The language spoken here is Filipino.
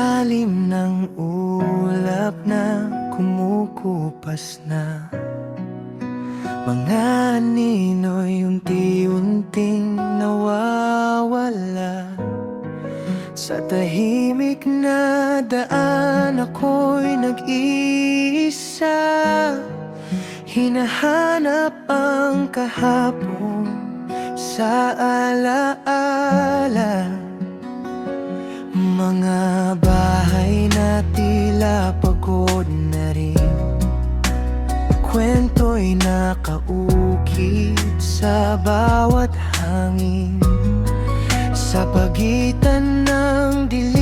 ilalim ng ulap na kumukupas na. Mga anino'y unti-unting nawawala. Sa tahimik na daan ako'y nag-iisa, hinahanap ang kahapon sa alaala. Mga bahay na tila pagod na rin, kwento'y nakaukit sa bawat hangin. Sa pagitan ng dilim